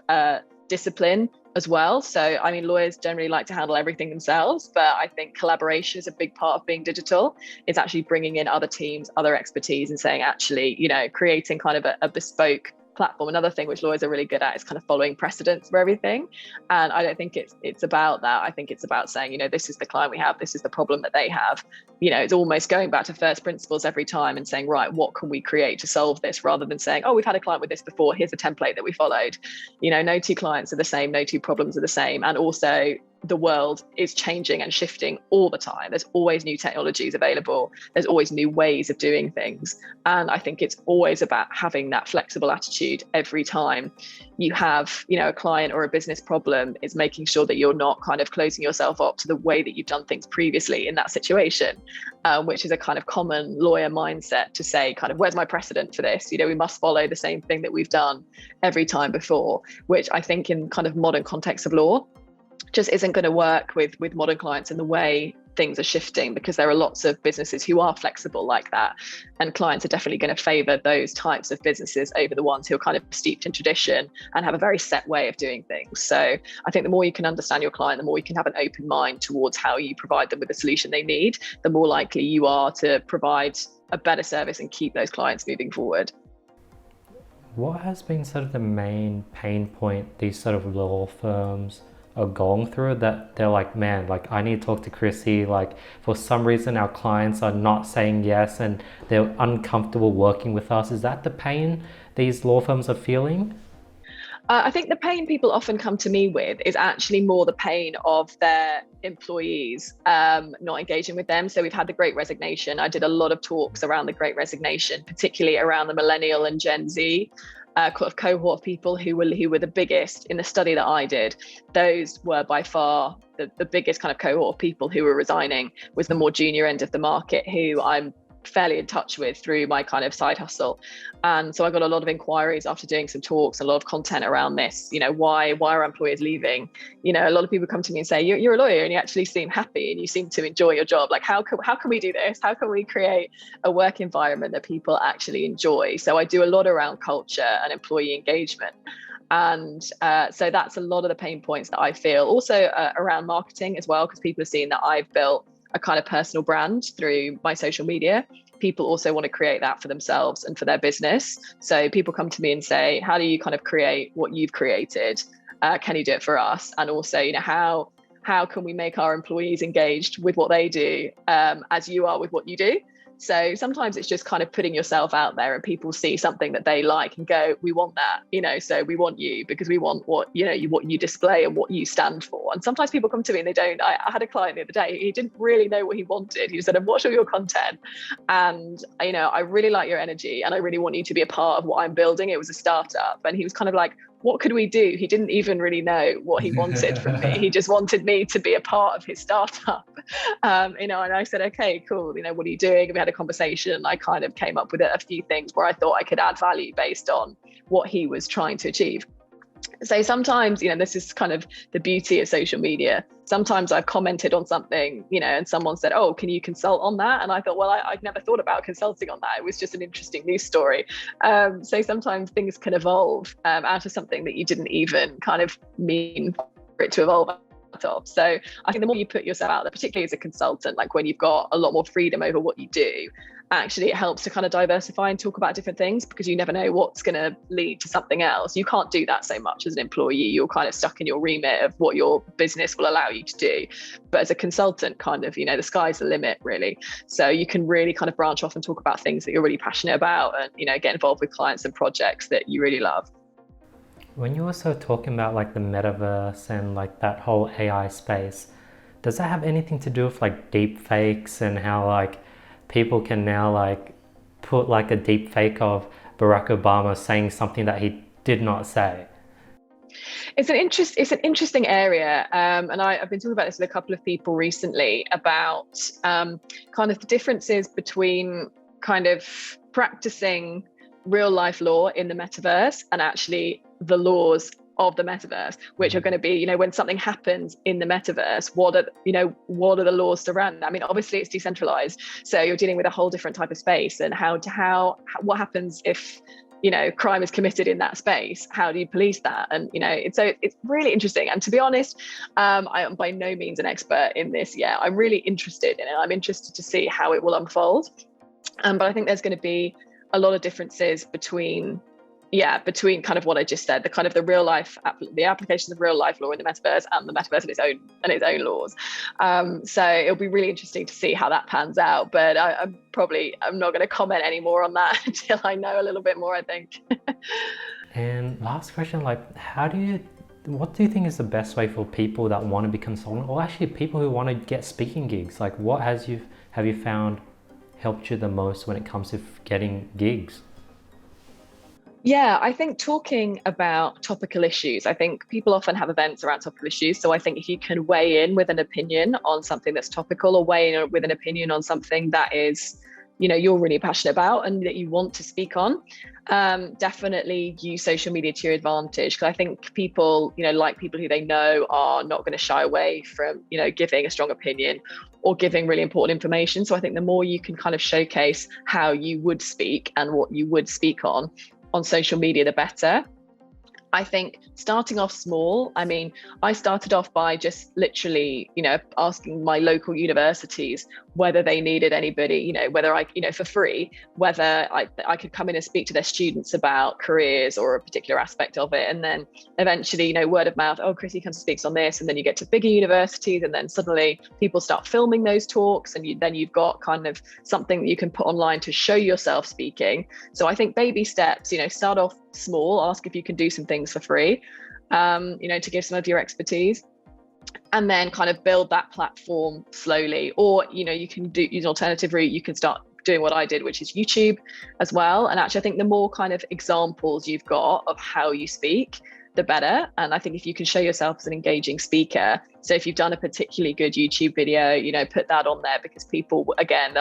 discipline as well. So, I mean, lawyers generally like to handle everything themselves, but I think collaboration is a big part of being digital. It's actually bringing in other teams, other expertise, and saying, actually, creating kind of a bespoke platform. Another thing which lawyers are really good at is kind of following precedents for everything. And I don't think it's about that. I think it's about saying, this is the client we have, this is the problem that they have. It's almost going back to first principles every time and saying, right, what can we create to solve this, rather than saying, oh, we've had a client with this before, here's a template that we followed. No two clients are the same, no two problems are the same. And also the world is changing and shifting all the time. There's always new technologies available. There's always new ways of doing things. And I think it's always about having that flexible attitude every time you have, a client or a business problem. Is making sure that you're not kind of closing yourself up to the way that you've done things previously in that situation, which is a kind of common lawyer mindset to say, kind of, where's my precedent for this? We must follow the same thing that we've done every time before, which I think in kind of modern context of law just isn't going to work with modern clients in the way things are shifting, because there are lots of businesses who are flexible like that, and clients are definitely going to favor those types of businesses over the ones who are kind of steeped in tradition and have a very set way of doing things. So I think the more you can understand your client, the more you can have an open mind towards how you provide them with the solution they need, the more likely you are to provide a better service and keep those clients moving forward. What has been sort of the main pain point these sort of law firms are going through, that they're like, man, I need to talk to Chrissie, for some reason our clients are not saying yes and they're uncomfortable working with us? Is that the pain these law firms are feeling? I think the pain people often come to me with is actually more the pain of their employees not engaging with them. So we've had the Great Resignation. I did a lot of talks around the Great Resignation, particularly around the millennial and Gen Z cohort of people who were the biggest in the study that I did. Those were by far the biggest kind of cohort of people who were resigning, was the more junior end of the market, who I'm fairly in touch with through my kind of side hustle. And so I got a lot of inquiries after doing some talks, a lot of content around this, why are employers leaving? A lot of people come to me and say, you're a lawyer and you actually seem happy and you seem to enjoy your job. Like, how can we do this? How can we create a work environment that people actually enjoy? So I do a lot around culture and employee engagement. And so that's a lot of the pain points that I feel. Also around marketing as well, because people are seeing that I've built a kind of personal brand through my social media. People also want to create that for themselves and for their business. So people come to me and say, how do you kind of create what you've created? Can you do it for us? And also, how can we make our employees engaged with what they do as you are with what you do? So sometimes it's just kind of putting yourself out there and people see something that they like and go, we want that, so we want you because we want what you display and what you stand for. And sometimes people come to me and they don't. I had a client the other day, he didn't really know what he wanted. He said, I've watched all your content and, I really like your energy and I really want you to be a part of what I'm building. It was a startup. And he was kind of like, what could we do? He didn't even really know what he wanted from me. He just wanted me to be a part of his startup. And I said, okay, cool. What are you doing? And we had a conversation and I kind of came up with a few things where I thought I could add value based on what he was trying to achieve. So sometimes, this is kind of the beauty of social media. Sometimes I've commented on something, and someone said, oh, can you consult on that? And I thought, well, I'd never thought about consulting on that. It was just an interesting news story. So sometimes things can evolve out of something that you didn't even kind of mean for it to evolve out of. So I think the more you put yourself out there, particularly as a consultant, like when you've got a lot more freedom over what you do, actually it helps to kind of diversify and talk about different things because you never know what's going to lead to something else. You can't do that so much as an employee. You're kind of stuck in your remit of what your business will allow you to do. But as a consultant, kind of, the sky's the limit, really. So you can really kind of branch off and talk about things that you're really passionate about and, get involved with clients and projects that you really love. When you're also talking about like the metaverse and like that whole AI space, does that have anything to do with like deep fakes and how like people can now like put like a deep fake of Barack Obama saying something that he did not say? It's an interesting area, and I've been talking about this with a couple of people recently about kind of the differences between kind of practicing real life law in the metaverse and actually the laws of the metaverse, which are going to be, when something happens in the metaverse, what are the laws surrounding that? I mean, obviously it's decentralized, so you're dealing with a whole different type of space, and what happens if crime is committed in that space? How do you police that? And it's really interesting. And to be honest, I am by no means an expert in this yet. I'm really interested in it. I'm interested to see how it will unfold. But I think there's going to be a lot of differences between kind of what I just said, the kind of the applications of real life law in the metaverse and the metaverse and its own laws. So it'll be really interesting to see how that pans out. But I'm not going to comment any more on that until I know a little bit more, I think. And last question, like, what do you think is the best way for people that want to be consultant, or actually people who want to get speaking gigs? Like, what have you found helped you the most when it comes to getting gigs? Yeah, I think talking about topical issues, I think people often have events around topical issues. So I think if you can weigh in with an opinion on something that's topical, or weigh in with an opinion on something that is, you're really passionate about and that you want to speak on, definitely use social media to your advantage. Because I think people, like people who they know are not going to shy away from, giving a strong opinion or giving really important information. So I think the more you can kind of showcase how you would speak and what you would speak on social media, the better. I think starting off small, I mean, I started off by just literally, asking my local universities whether they needed anybody, whether I, for free, whether I could come in and speak to their students about careers or a particular aspect of it. And then eventually, word of mouth, oh, Chrissie comes and speaks on this. And then you get to bigger universities, and then suddenly people start filming those talks, and then you've got kind of something that you can put online to show yourself speaking. So I think baby steps, start off small, ask if you can do some things for free, to give some of your expertise, and then kind of build that platform slowly. Or, you can use an alternative route. You can start doing what I did, which is YouTube as well. And actually, I think the more kind of examples you've got of how you speak, the better. And I think if you can show yourself as an engaging speaker, So if you've done a particularly good YouTube video, you know, put that on there, because people, again,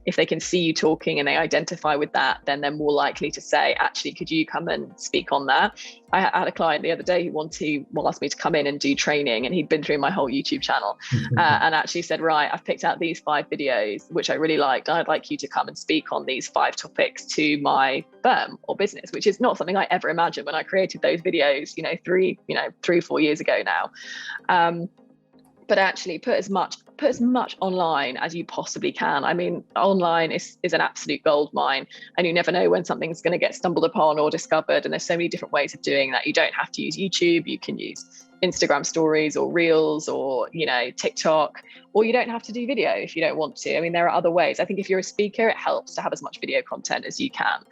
if they can see you talking and they identify with that, then they're more likely to say, actually, could you come and speak on that? I had a client the other day who asked me to come in and do training, and he'd been through my whole YouTube channel and actually said, right, I've picked out these 5 videos, which I really liked. I'd like you to come and speak on these 5 topics to my firm or business, which is not something I ever imagined when I created those videos, 3-4 years ago now. But actually put as much online as you possibly can. I mean, online is an absolute gold mine, and you never know when something's going to get stumbled upon or discovered. And there's so many different ways of doing that. You don't have to use YouTube. You can use Instagram stories or Reels or, TikTok, or you don't have to do video if you don't want to. I mean, there are other ways. I think if you're a speaker, it helps to have as much video content as you can.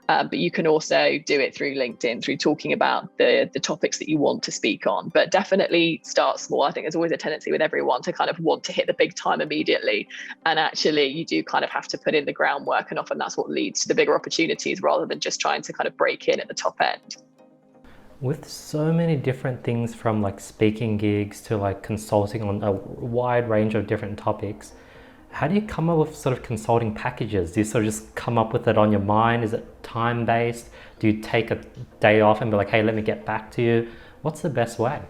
But you can also do it through LinkedIn, through talking about the topics that you want to speak on. But definitely start small. I think there's always a tendency with everyone to kind of want to hit the big time immediately. And actually, you do kind of have to put in the groundwork. And often that's what leads to the bigger opportunities, rather than just trying to kind of break in at the top end. With so many different things, from like speaking gigs to like consulting on a wide range of different topics, how do you come up with sort of consulting packages? Do you sort of just come up with it on your mind? Is it time-based? Do you take a day off and be like, hey, let me get back to you? What's the best way?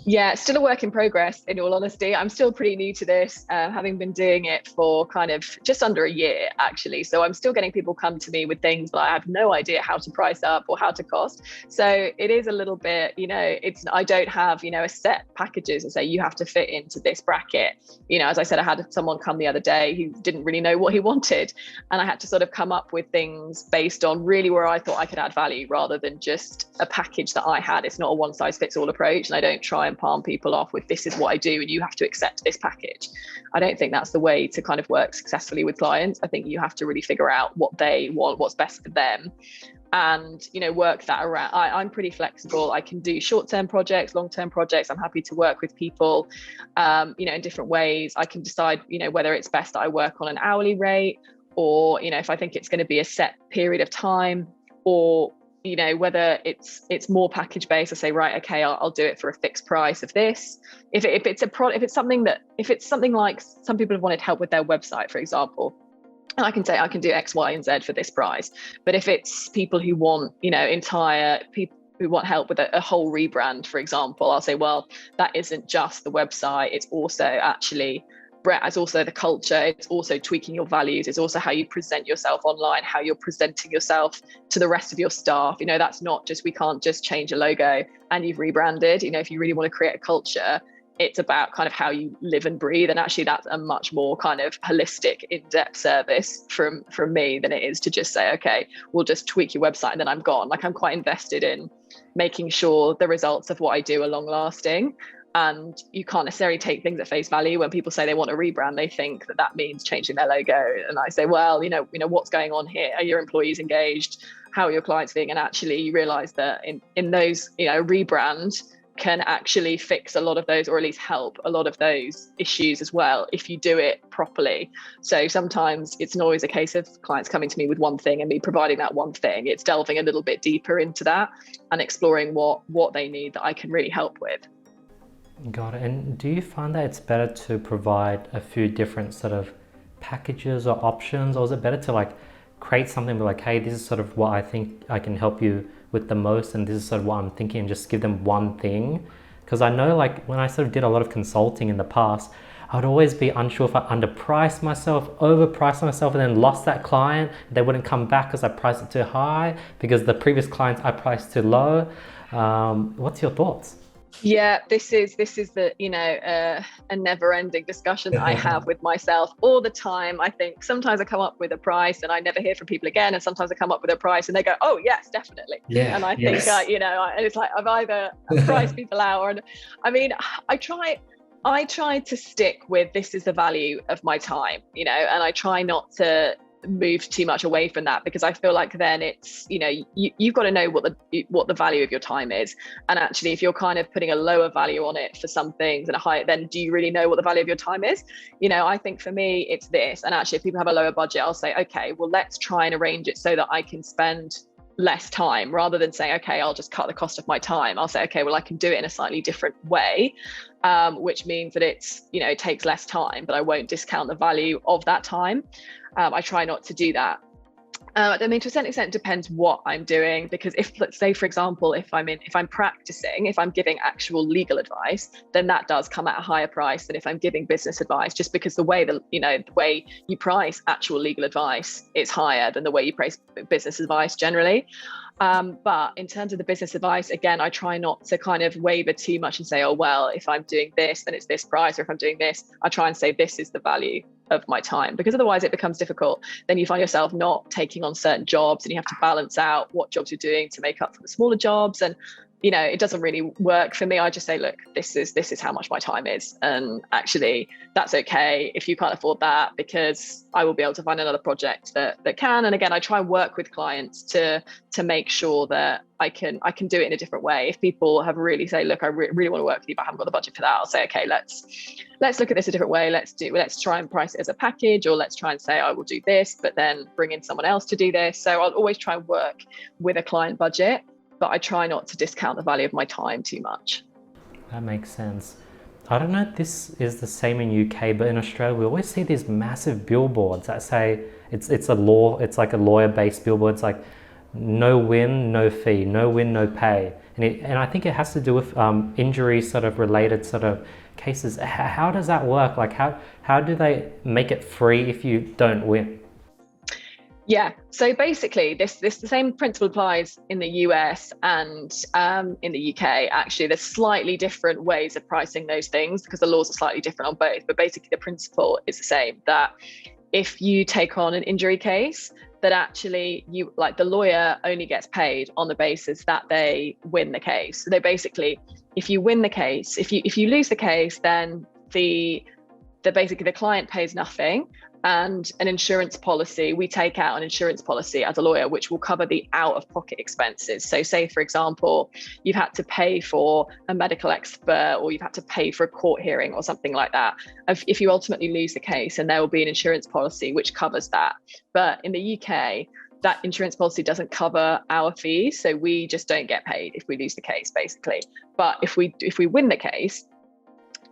Yeah, still a work in progress, in all honesty. I'm still pretty new to this, having been doing it for kind of just under a year, actually. So I'm still getting people come to me with things, but I have no idea how to price up or how to cost. So it is a little bit, I don't have, a set packages and say you have to fit into this bracket. As I said, I had someone come the other day who didn't really know what he wanted. And I had to sort of come up with things based on really where I thought I could add value, rather than just a package that I had. It's not a one size fits all approach. And I don't try and palm people off with, this is what I do and you have to accept this package. I don't think that's the way to kind of work successfully with clients. I think you have to really figure out what they want, what's best for them, and work that around. I'm pretty flexible. I can do short-term projects, long-term projects. I'm happy to work with people in different ways. I can decide whether it's best that I work on an hourly rate, or if I think it's going to be a set period of time, or whether it's more package based. I say, right, okay, I'll do it for a fixed price of this. If it's something like, some people have wanted help with their website, for example, and I can say I can do X, Y, and Z for this price. But if it's people who want, people who want help with a whole rebrand, for example, I'll say, well, that isn't just the website. It's also it's also the culture. It's also tweaking your values. It's also how you present yourself online, how you're presenting yourself to the rest of your staff. That's not just, we can't just change a logo and you've rebranded. If you really want to create a culture, it's about kind of how you live and breathe. And actually that's a much more kind of holistic, in-depth service from me than it is to just say, okay, we'll just tweak your website and then I'm gone. Like, I'm quite invested in making sure the results of what I do are long lasting. And you can't necessarily take things at face value. When people say they want a rebrand, they think that means changing their logo. And I say, well, what's going on here? Are your employees engaged? How are your clients feeling? And actually you realize that in those, rebrand can actually fix a lot of those, or at least help a lot of those issues as well, if you do it properly. So sometimes it's not always a case of clients coming to me with one thing and me providing that one thing. It's delving a little bit deeper into that and exploring what they need that I can really help with. Got it. And do you find that it's better to provide a few different sort of packages or options, or is it better to like create something like, hey, this is sort of what I think I can help you with the most, and this is sort of what I'm thinking, and just give them one thing? Because I know, like, when I sort of did a lot of consulting in the past, I would always be unsure if I underpriced myself, overpriced myself, and then lost that client. They wouldn't come back because I priced it too high, because the previous clients I priced too low. What's your thoughts? Yeah, this is the a never-ending discussion that I have with myself all the time. I think sometimes I come up with a price and I never hear from people again, and sometimes I come up with a price and they go, "Oh yes, definitely." Yeah, and I think it's like I've either priced people out, or I mean, I try to stick with, this is the value of my time, and I try not to move too much away from that, because I feel like then it's, you've got to know what the value of your time is. And actually, if you're kind of putting a lower value on it for some things and a higher, then do you really know what the value of your time is? I think for me, it's this. And actually, if people have a lower budget, I'll say, okay, well, let's try and arrange it so that I can spend less time, rather than saying, okay, I'll just cut the cost of my time. I'll say, okay, well, I can do it in a slightly different way, which means that it's, it takes less time, but I won't discount the value of that time. I try not to do that. I mean, to a certain extent, it depends what I'm doing, because if, let's say, for example, if I'm practicing, if I'm giving actual legal advice, then that does come at a higher price than if I'm giving business advice, just because the way the way you price actual legal advice is higher than the way you price business advice generally. But in terms of the business advice, again, I try not to kind of waver too much and say, oh, well, if I'm doing this, then it's this price, or if I'm doing this, I try and say this is the value of my time, because otherwise it becomes difficult. Then you find yourself not taking on certain jobs, and you have to balance out what jobs you're doing to make up for the smaller jobs. And it doesn't really work for me. I just say, look, this is how much my time is, and actually that's okay if you can't afford that, because I will be able to find another project that can. And again, I try and work with clients to make sure that I can do it in a different way. If people have really say, look, I really want to work with you, but I haven't got the budget for that, I'll say, okay, let's look at this a different way. Let's try and price it as a package, or let's try and say I will do this, but then bring in someone else to do this. So I'll always try and work with a client budget, but I try not to discount the value of my time too much. That makes sense. I don't know if this is the same in UK, but in Australia, we always see these massive billboards that say it's like a lawyer-based billboard. It's like no win, no fee, no win, no pay. And I think it has to do with injury sort of related sort of cases. How does that work? Like how do they make it free if you don't win? Yeah, so basically the same principle applies in the US and in the UK. Actually, there's slightly different ways of pricing those things, because the laws are slightly different on both. But basically the principle is the same, that if you take on an injury case, that actually the lawyer only gets paid on the basis that they win the case. So they basically, if you win the case, if you lose the case, then basically the client pays nothing. And an insurance policy, we take out an insurance policy as a lawyer, which will cover the out-of-pocket expenses. So say, for example, you've had to pay for a medical expert, or you've had to pay for a court hearing or something like that. If you ultimately lose the case, and there will be an insurance policy which covers that. But in the UK, that insurance policy doesn't cover our fees. So we just don't get paid if we lose the case, basically. But if we win the case,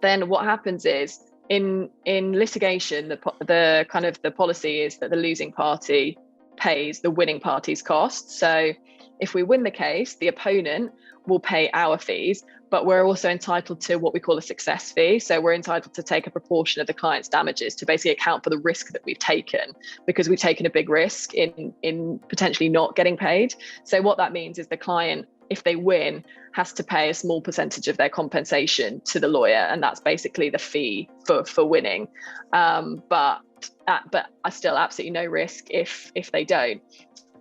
then what happens is, in litigation, the kind of the policy is that the losing party pays the winning party's costs. So if we win the case, the opponent will pay our fees, but we're also entitled to what we call a success fee. So we're entitled to take a proportion of the client's damages to basically account for the risk that we've taken, because we've taken a big risk in potentially not getting paid. So what that means is the client, if they win, has to pay a small percentage of their compensation to the lawyer, and that's basically the fee for winning. But I still absolutely no risk if they don't.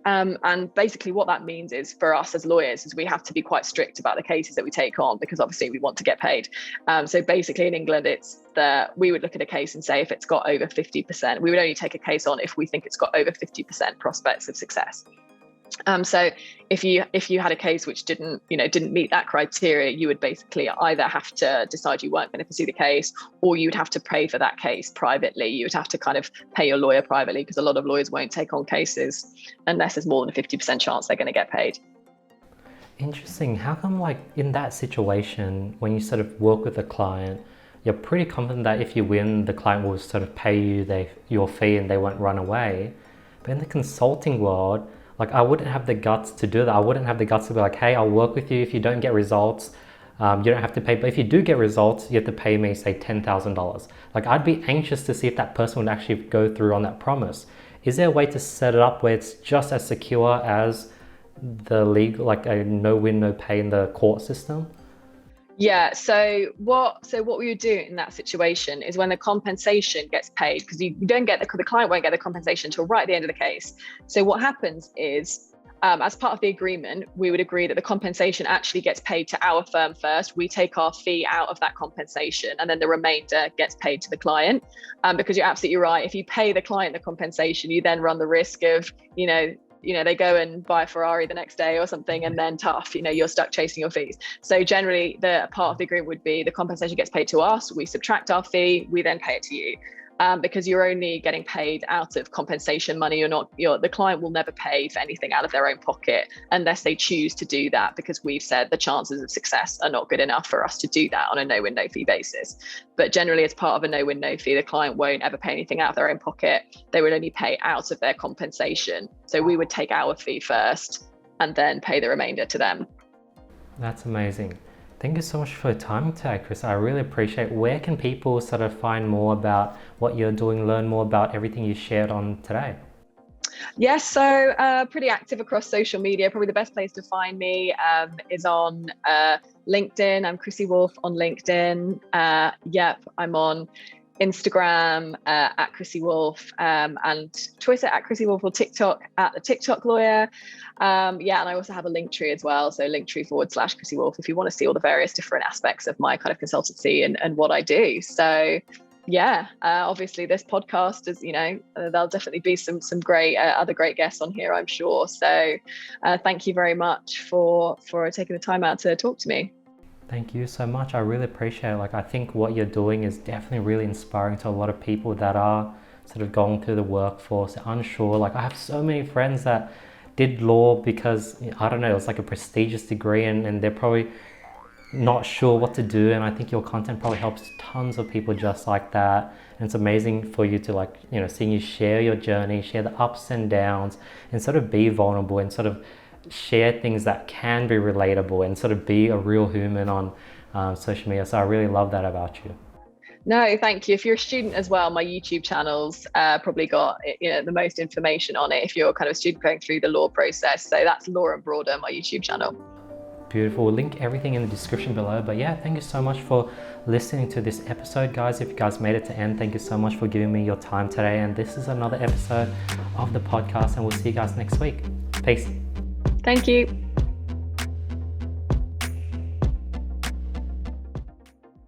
And basically what that means is, for us as lawyers, is we have to be quite strict about the cases that we take on, because obviously we want to get paid. So basically in England, it's that we would look at a case and say, if it's got over 50%, we would only take a case on if we think it's got over 50% prospects of success. So if you had a case which didn't meet that criteria, you would basically either have to decide you weren't going to pursue the case, or you would have to pay for that case privately. You would have to kind of pay your lawyer privately, because a lot of lawyers won't take on cases unless there's more than a 50% chance they're going to get paid. Interesting. How come, like, in that situation, when you sort of work with a client, you're pretty confident that if you win, the client will sort of pay you your fee and they won't run away. But in the consulting world, like, I wouldn't have the guts to do that. I wouldn't have the guts to be like, hey, I'll work with you. If you don't get results, you don't have to pay. But if you do get results, you have to pay me, say, $10,000. Like, I'd be anxious to see if that person would actually go through on that promise. Is there a way to set it up where it's just as secure as the legal, like a no win, no pay in the court system? Yeah, so what we would do in that situation is, when the compensation gets paid, because you don't get the client won't get the compensation until right at the end of the case. So what happens is, as part of the agreement, we would agree that the compensation actually gets paid to our firm first. We take our fee out of that compensation, and then the remainder gets paid to the client. Because you're absolutely right. If you pay the client the compensation, you then run the risk of, they go and buy a Ferrari the next day or something, and then tough, you're stuck chasing your fees. So generally, the part of the agreement would be the compensation gets paid to us, we subtract our fee, we then pay it to you. because you're only getting paid out of compensation money. The client will never pay for anything out of their own pocket unless they choose to do that, because we've said the chances of success are not good enough for us to do that on a no-win, no-fee basis. But generally, as part of a no-win, no-fee, the client won't ever pay anything out of their own pocket. They would only pay out of their compensation. So we would take our fee first and then pay the remainder to them. That's amazing. Thank you so much for your time today, Chris. I really appreciate it. Where can people sort of find more about what you're doing, learn more about everything you shared on today? Yes, so pretty active across social media. Probably the best place to find me is on LinkedIn. I'm Chrissie Wolfe on LinkedIn. I'm on Instagram at Chrissie Wolfe, and Twitter at Chrissie Wolfe, or TikTok at the TikTok Lawyer. And I also have a Linktree as well. So Linktree/Chrissie Wolfe if you want to see all the various different aspects of my kind of consultancy and what I do. So obviously this podcast is, there'll definitely be some great other great guests on here, I'm sure. So thank you very much for taking the time out to talk to me. Thank you so much. I really appreciate it. I think what you're doing is definitely really inspiring to a lot of people that are sort of going through the workforce, unsure. I have so many friends that did law because, I don't know, it was a prestigious degree, and they're probably not sure what to do. And I think your content probably helps tons of people just like that. And it's amazing for you to seeing you share your journey, share the ups and downs, and sort of be vulnerable and sort of share things that can be relatable and sort of be a real human on social media. So I really love that about you. No, thank you. If you're a student as well, my YouTube channel's probably got the most information on it if you're kind of a student going through the law process. So that's Law and Broader, my YouTube channel. Beautiful. We'll link everything in the description below. But thank you so much for listening to this episode, guys. If you guys made it to end, thank you so much for giving me your time today. And this is another episode of the podcast, and we'll see you guys next week. Peace. Thank you.